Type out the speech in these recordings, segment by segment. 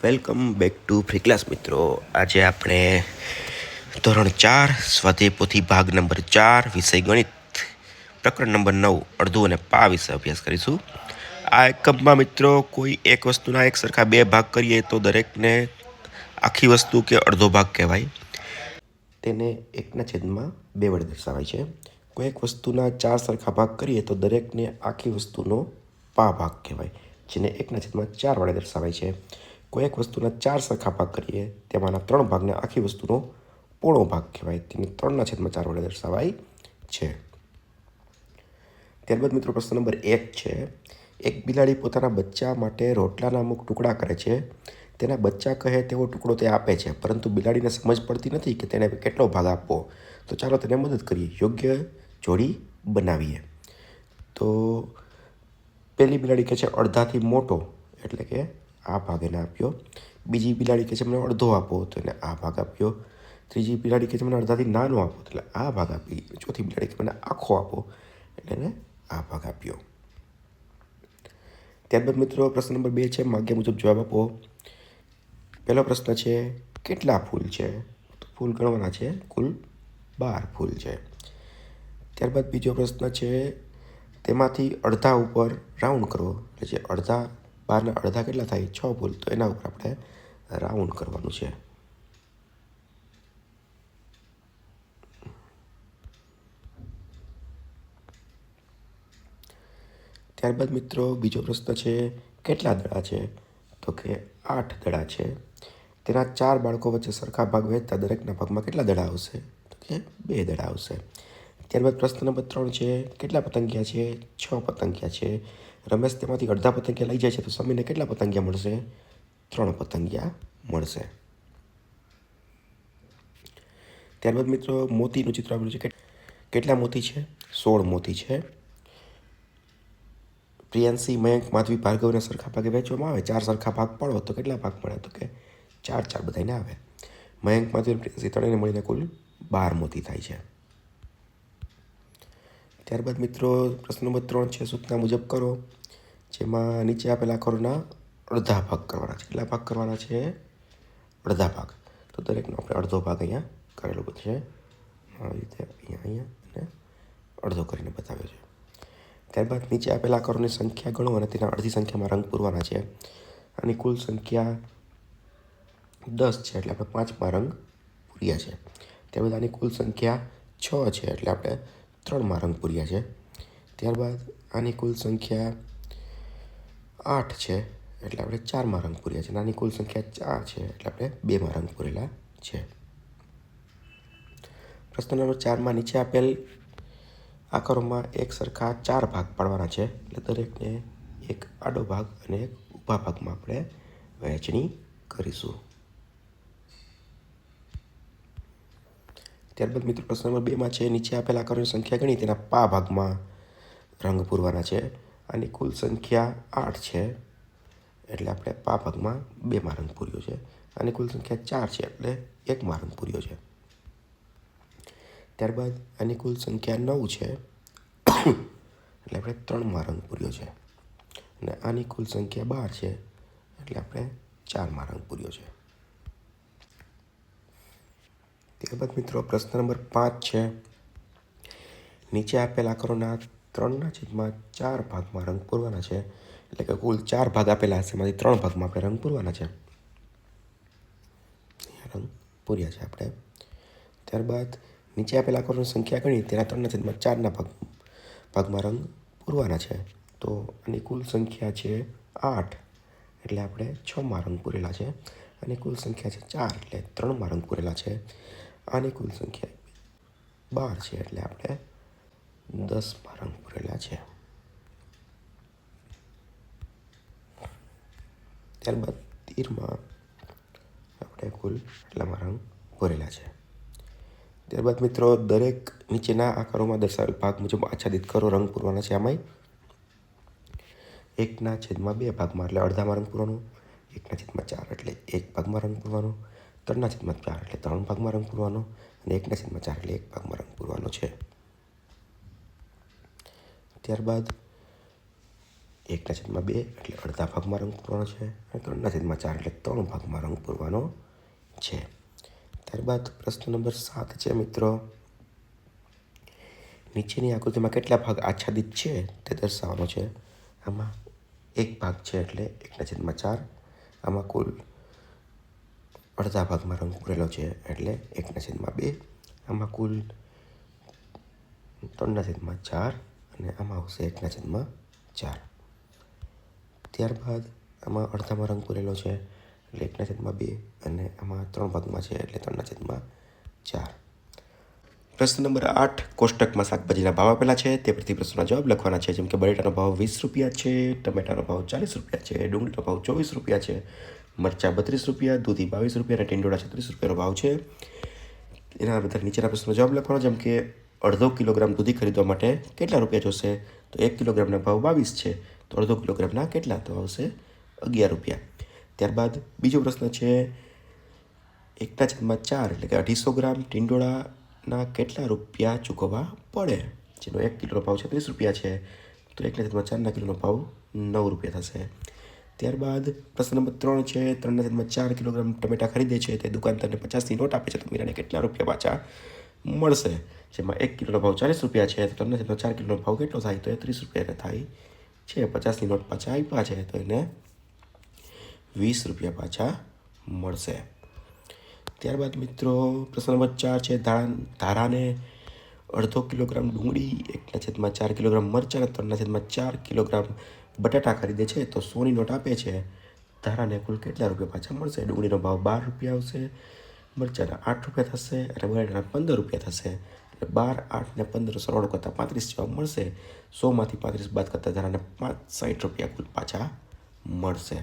Welcome back to free class મિત્રો. આજે આપણે ધોરણ 4 સ્વાધ્યાય પોથી ભાગ નંબર 4 વિષય ગણિત પ્રકરણ નંબર 9 અડધું અને પા વિશે અભ્યાસ કરીશું. આ એકમમાં મિત્રો કોઈ એક વસ્તુના એક સરખા બે ભાગ કરીએ તો દરેકને આખી વસ્તુ કે અડધો ભાગ કહેવાય. તેને એકના છેદમાં બે વડે દર્શાવાય છે. કોઈ એક વસ્તુના ચાર સરખા ભાગ કરીએ તો દરેકને આખી વસ્તુનો પા ભાગ કહેવાય, જેને એકના છેદમાં ચાર વડે દર્શાવાય છે. કોઈ એક વસ્તુના ચાર સરખા ભાગ કરીએ તેમાંના ત્રણ ભાગને આખી વસ્તુનો પોણો ભાગ કહેવાય, તેને ત્રણના છેદમાં ચાર વડે દર્શાવાય છે. ત્યારબાદ મિત્રો પ્રશ્ન નંબર 1 છે. એક બિલાડી પોતાના બચ્ચા માટે રોટલાના અમુક ટુકડા કરે છે. તેના બચ્ચા કહે તેવો ટુકડો તે આપે છે, પરંતુ બિલાડીને સમજ પડતી નથી કે તેને કેટલો ભાગ આપવો. તો ચાલો તેને મદદ કરીએ, યોગ્ય જોડી બનાવીએ. તો પહેલી બિલાડી કહે છે અડધાથી મોટો, એટલે કે આ ભાગ એને આપ્યો. બીજી બિલાડી કહે છે મને અડધો આપો, તો એને આ ભાગ આપ્યો. ત્રીજી બિલાડી કહે છે મને અડધાથી નાનો આપો, એટલે આ ભાગ આપી. ચોથી બિલાડી કહે મને આખો આપો, એટલે એને આ ભાગ આપ્યો. ત્યારબાદ મિત્રો પ્રશ્ન નંબર 2 છે, માગ્યા મુજબ જવાબ આપો. પહેલો પ્રશ્ન છે કેટલા ફૂલ છે? તો ફૂલ ગણવાના છે, કુલ 12 ફૂલ છે. ત્યારબાદ બીજો પ્રશ્ન છે તેમાંથી અડધા ઉપર રાઉન્ડ કરો, એટલે જે અડધા 12ના અડધા કેટલા થાય? 6 ફૂલ, તો એના ઉપર આપણે રાઉન્ડ કરવાનું છે. ત્યારબાદ મિત્રો બીજો પ્રશ્ન છે કેટલા દડા છે? તો કે 8 દડા છે. તેના 4 બાળકો વચ્ચે સરખા ભાગ વહેંચતા દરેકના ભાગમાં કેટલા દડા આવશે? તો કે 2 દડા આવશે. ત્યારબાદ પ્રશ્ન નંબર 3 છે કેટલા પતંગિયા છે? 6 પતંગિયા છે. રમેશ તેમાંથી અડધા પતંગિયા લઈ જાય છે, તો સમીરને કેટલા પતંગિયા મળશે? 3 પતંગિયા મળશે. ત્યારબાદ મિત્રો મોતીનું ચિત્ર આપેલું છે. કેટલા મોતી છે? 16 મોતી છે. પ્રિયાંશી, મયંક, માધવી, ભાર્ગવને સરખા ભાગે વહેંચવામાં આવે, 4 સરખા ભાગ પાડો તો કેટલા ભાગ મળે? તો કે 4 બધાને આવે. મયંક, માધવી, પ્રિયાંશી ત્રણેયને મળીને કુલ 12 મોતી થાય છે. ત્યારબાદ મિત્રો પ્રશ્ન નંબર 3 છે સૂચના મુજબ કરો, જેમાં નીચે આપેલા આકારોના અડધા ભાગ કરવાના છે. કેટલા ભાગ કરવાના છે? અડધા ભાગ. તો દરેકનો આપણે અડધો ભાગ અહીંયા કરેલો છે, આવી રીતે અહીંયા અને અડધો કરીને બતાવ્યો છે. ત્યારબાદ નીચે આપેલા આકારોની સંખ્યા ગણો અને તેના અડધી સંખ્યામાં રંગ પૂરવાના છે. આની કુલ સંખ્યા 10 છે, એટલે આપણે 5માં રંગ પૂર્યા છે. ત્યારબાદ આની કુલ સંખ્યા 6 છે, એટલે આપણે 3માં રંગ પૂર્યા છે. ત્યારબાદ આની કુલ સંખ્યા 8 છે, એટલે આપણે 4માં રંગ પૂર્યા છે. અને આની કુલ સંખ્યા 4 છે, એટલે આપણે 2માં રંગ પૂરેલા છે. પ્રશ્ન નંબર 4માં નીચે આપેલ આકારોમાં એક સરખા 4 ભાગ પાડવાના છે, એટલે દરેકને એક આડો ભાગ અને એક ઊભા ભાગમાં આપણે વહેંચણી કરીશું. ત્યારબાદ મિત્રો પ્રશ્ન નંબર 2માં છે નીચે આપેલ આકારોની સંખ્યા ગણી તેના પા ભાગમાં રંગ પૂરવાના છે. આની કુલ સંખ્યા 8 છે, એટલે આપણે પા ભાગમાં 2માં રંગ પૂર્યો છે. આની કુલ સંખ્યા 4 છે, એટલે 1માં રંગ પૂર્યો છે. ત્યારબાદ આની કુલ સંખ્યા 9 છે, એટલે આપણે 3માં રંગ પૂર્યો છે. અને આની કુલ સંખ્યા 12 છે, એટલે આપણે 4માં રંગ પૂર્યો છે. ત્યારબાદ મિત્રો પ્રશ્ન નંબર 5 છે નીચે આપેલ આકારોના 3/4 ભાગમાં રંગ પૂરવાના છે, એટલે કે કુલ 4 ભાગ આપેલા હશે, એમાંથી 3 ભાગમાં આપણે રંગ પૂરવાના છે. રંગ પૂર્યા છે આપણે. ત્યારબાદ નીચે આપેલા આકારોની સંખ્યા ગણી તેના 3/4ના ભાગમાં રંગ પૂરવાના છે. તો આની કુલ સંખ્યા છે 8, એટલે આપણે 6માં રંગ પૂરેલા છે. આની કુલ સંખ્યા છે 4, એટલે 3માં રંગ પૂરેલા છે. આની કુલ સંખ્યા 12 છે, એટલે આપણે 10માં રંગ પૂરેલા છે. ત્યારબાદ 13માં આપણે કુલ એટલામાં રંગ પૂરેલા છે. ત્યારબાદ મિત્રો દરેક નીચેના આકારોમાં દર્શાવેલ ભાગ મુજબ આચ્છાદિત કરો. રંગ પૂરવાના છે આમાંય 1/2 ભાગમાં, એટલે અડધામાં રંગ પૂરવાનો. 1/4 એટલે 1 ભાગમાં રંગ પૂરવાનો. 3/4 એટલે 3 ભાગમાં રંગ પૂરવાનો. અને 1/4 એટલે 1 ભાગમાં રંગ પૂરવાનો છે. ત્યારબાદ 1/2 એટલે અડધા ભાગમાં રંગ પૂરવાનો છે, અને 3/4 એટલે 3 ભાગમાં રંગ પૂરવાનો છે. ત્યારબાદ પ્રશ્ન નંબર 7 છે મિત્રો, નીચેની આકૃતિમાં કેટલા ભાગ આચ્છાદિત છે તે દર્શાવવાનો છે. આમાં એક ભાગ છે એટલે 1/4. આમાં કુલ અડધા ભાગમાં રંગ પૂરેલો છે એટલે 1/2. આમાં કુલ 3/4 અને આમાં આવશે 1/4. ત્યારબાદ આમાં અડધામાં રંગ પૂરેલો છે એટલે 1/2 અને આમાં 3 ભાગમાં છે એટલે 3/4. પ્રશ્ન નંબર 8, કોષ્ટકમાં શાકભાજીના ભાવ આપેલા છે તે પરથી પ્રશ્નોના જવાબ લખવાના છે. જેમ કે બટેટાનો ભાવ 20 રૂપિયા છે, ટમેટાનો ભાવ 40 રૂપિયા છે, ડુંગળીનો ભાવ 24 રૂપિયા છે, મરચાં 32 રૂપિયા, દૂધી 22 રૂપિયા અને ટીંડોળા 36 રૂપિયાનો ભાવ છે. એના બધા નીચેના પ્રશ્નનો જવાબ લખવાનો. જેમ કે અડધો કિલોગ્રામ દૂધી ખરીદવા માટે કેટલા રૂપિયા જોશે? તો 1 કિલોગ્રામના ભાવ 22 છે, તો અડધો કિલોગ્રામના કેટલા? તો આવશે 11 રૂપિયા. ત્યારબાદ બીજો પ્રશ્ન છે 1/4 એટલે કે 250 ગ્રામ ટીંડોળાના કેટલા રૂપિયા ચૂકવવા પડે? જેનો 1 કિલોનો ભાવ 36 રૂપિયા છે, તો 1/4 કિલોનો ભાવ 9 રૂપિયા થશે. ત્યારબાદ પ્રશ્ન નંબર 3 છે 3/4 કિલોગ્રામ ટમેટા ખરીદે છે તે દુકાનદારને 50ની નોટ આપે છે, તો મીરાને કેટલા રૂપિયા પાછા મળશે? જેમાં 1 કિલોનો ભાવ 40 રૂપિયા છે, તો 3/4 કિલોનો ભાવ કેટલો થાય? તો 30 રૂપિયા થાય છે. 50ની નોટ પાછા આપ્યા છે તો એને 20 રૂપિયા પાછા મળશે. ત્યારબાદ મિત્રો પ્રશ્ન નંબર 4 છે ધારાને અડધો કિલોગ્રામ ડુંગળી, 1/4 કિલોગ્રામ મરચાં, 3/4 કિલોગ્રામ બટાટા ખરીદે છે, તો 100ની નોટ આપે છે. ધારાને કુલ કેટલા રૂપિયા પાછા મળશે? ડુંગળીનો ભાવ 12 રૂપિયા આવશે, મરચાંના 8 રૂપિયા થશે અને બટાટાના 15 રૂપિયા થશે. એટલે 12, 8 ને 15 સરવાળો કરતાં 35 જવાબ મળશે. 100માંથી 35 બાદ કરતાં ધારાને 60 રૂપિયા કુલ પાછા મળશે.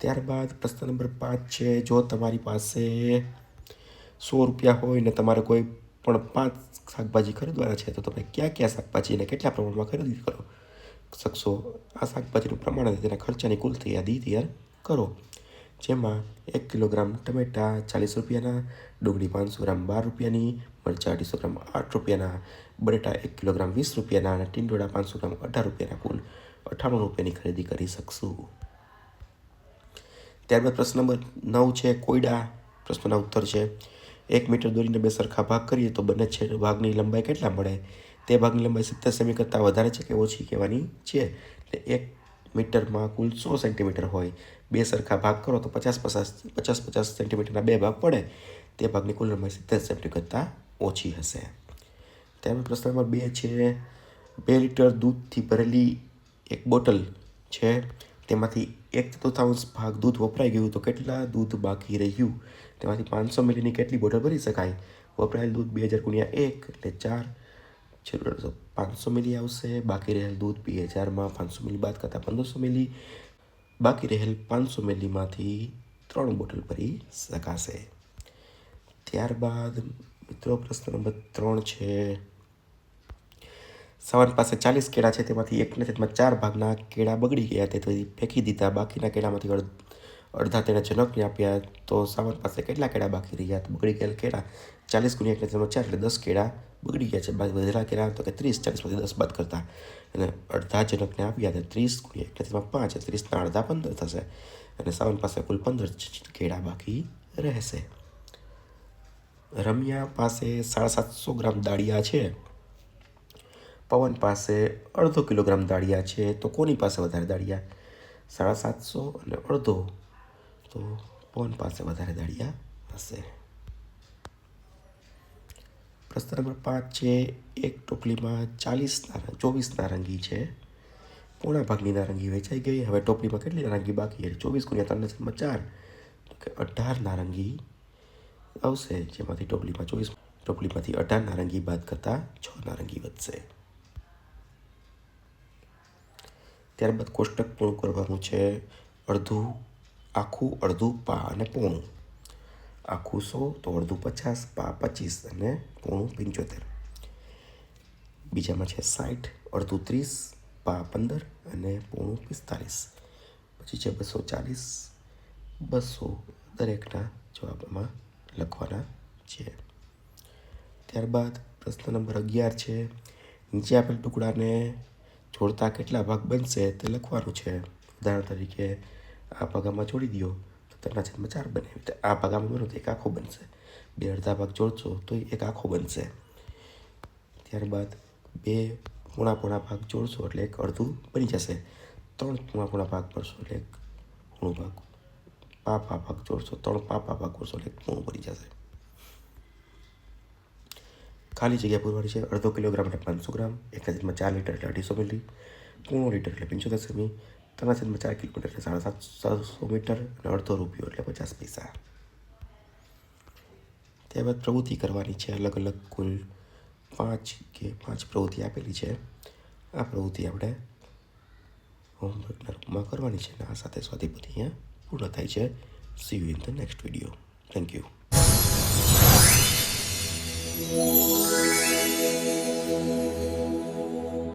ત્યારબાદ પ્રશ્ન નંબર 5 છે જો તમારી પાસે 100 રૂપિયા હોય ને તમારે કોઈ પણ 5 શાકભાજી ખરીદવાના છે, તો તમે કયા શાકભાજી અને કેટલા પ્રમાણમાં ખરીદી શકશો? આ શાકભાજીનું પ્રમાણ અને તેના ખર્ચાની કુલ યાદી તૈયાર કરો. જેમાં 1 કિલોગ્રામ ટમેટા 40 રૂપિયાના, ડુંગળી 500 ગ્રામ 12 રૂપિયાની, મરચાં 250 ગ્રામ 8 રૂપિયાના, બટેટા 1 કિલોગ્રામ 20 રૂપિયાના અને ટીંડોળા 500 ગ્રામ 18 રૂપિયાના કુલ 98 રૂપિયાની ખરીદી કરી શકશું. ત્યારબાદ પ્રશ્ન નંબર 9 છે કોયડા. પ્રશ્નના ઉત્તર છે 1 મીટર દોરીને 2 સરખા ભાગ કરીએ તો બંને ભાગની લંબાઈ કેટલા મળે? તે ભાગની લંબાઈ 70 સેમી કરતાં વધારે છે કે ઓછી કહેવાની છે. એટલે 1 મીટરમાં કુલ 100 સેન્ટીમીટર હોય, 2 સરખા ભાગ કરો તો 50 સેન્ટીમીટરના 2 ભાગ પડે. તે ભાગની કુલ લંબાઈ 70 સેન્ટીમીટર કરતાં ઓછી હશે. ત્યારબાદ પ્રશ્ન નંબર 2 છે 2 લીટર દૂધથી ભરેલી એક બોટલ છે, તેમાંથી 1/4 ભાગ દૂધ વપરાઈ ગયું, તો કેટલા દૂધ બાકી રહ્યું? તેમાંથી 500 મિલીની કેટલી બોટલ ભરી શકાય? વપરાયેલ દૂધ 2000 × 1 એટલે 4, જરૂર તો 500 મિલી આવશે. બાકી રહેલ દૂધ 2000માં 500 મિલી બાદ કરતાં 1500 મિલી, બાકી રહેલ 500 મિલીમાંથી 3 બોટલ ભરી શકાશે. ત્યારબાદ મિત્રો પ્રશ્ન નંબર 3 છે સવન પાસે 40 કેળા છે, તેમાંથી 1/4 ભાગના કેળા બગડી ગયા, તેથી ફેંકી દીધા. બાકીના કેળામાંથી અડધા તેણે જનકને આપ્યા, તો સાવન પાસે કેટલા કેળા બાકી રહ્યા? તો બગડી ગયેલા કેળા 40 × 1/4 એટલે 10 કેળા બગડી ગયા છે. વધેલા કેળા તો કે 30, 40માંથી 10 બાદ કરતા અને અડધા જનકને આપ્યા, તો 30 × 1/5 એટલે 30ના અડધા 15 થશે અને સાવન પાસે કુલ 15 કેળા બાકી રહેશે. રમ્યા પાસે 750 ગ્રામ દાળિયા છે, પવન પાસે અડધો કિલોગ્રામ દાળિયા છે, તો કોની પાસે વધારે દાળિયા? 750 અને અડધો, તો પવન પાસે વધારે દાળિયા હશે. પ્રશ્ન નંબર 5 છે એક ટોપલીમાં 24 નારંગી છે, પોણા ભાગની નારંગી વેચાઈ ગઈ. હવે ટોપલીમાં કેટલી નારંગી બાકી? 24 × 3/4 તો કે 18 નારંગી આવશે, જેમાંથી ટોપલીમાંથી 18 નારંગી બાદ કરતાં 6 નારંગી વધશે. ત્યારબાદ કોષ્ટક પૂર્ણ કરવાનું છે. અડધું આખું, અડધું પા અને પોણું. આખું 100 તો અડધું 50, પા 25 અને પોણું 75. બીજામાં છે 60, અડધું 30, પા 15 અને પોણું 45. પછી છે 240, 200 દરેકના જવાબમાં લખવાના છે. ત્યારબાદ પ્રશ્ન નંબર 11 છે નીચે આપેલ ટુકડાને જોડતા કેટલા ભાગ બનશે તે લખવાનું છે. ઉદાહરણ તરીકે આ ભાગ આમાં જોડી દો તો 3/4 બને. આ ભાગ આમાં બનો તો એક આખો બનશે. બે અડધા ભાગ જોડશો તો એક આખો બનશે. ત્યારબાદ બે પોણા ભાગ જોડશો એટલે એક અડધું બની જશે. 3 પોણા ભાગ કરશો એટલે એક પૂર્ણ ભાગ. પાપા ભાગ જોડશો 3 પાપા ભાગ કરશો એટલે એક પૂર્ણ બની જશે. ખાલી જગ્યા પૂરવાની છે. અડધો કિલોગ્રામ એટલે 500 ગ્રામ, 1/4 લીટર એટલે 250 મિલી, પૂર્ણ લીટર એટલે 75 સેમી, 3/4 કિલોમીટર એટલે 750 મીટર અને અડધો રૂપિયો એટલે 50 પૈસા. ત્યારબાદ પ્રવૃત્તિ કરવાની છે. અલગ અલગ કુલ 5 પ્રવૃત્તિ આપેલી છે. આ પ્રવૃત્તિ આપણે હોમવર્કના રૂપમાં કરવાની છે અને આ સાથે સ્વાધ્યાય અહીંયા પૂર્ણ થાય છે. C you in the next video. Thank you.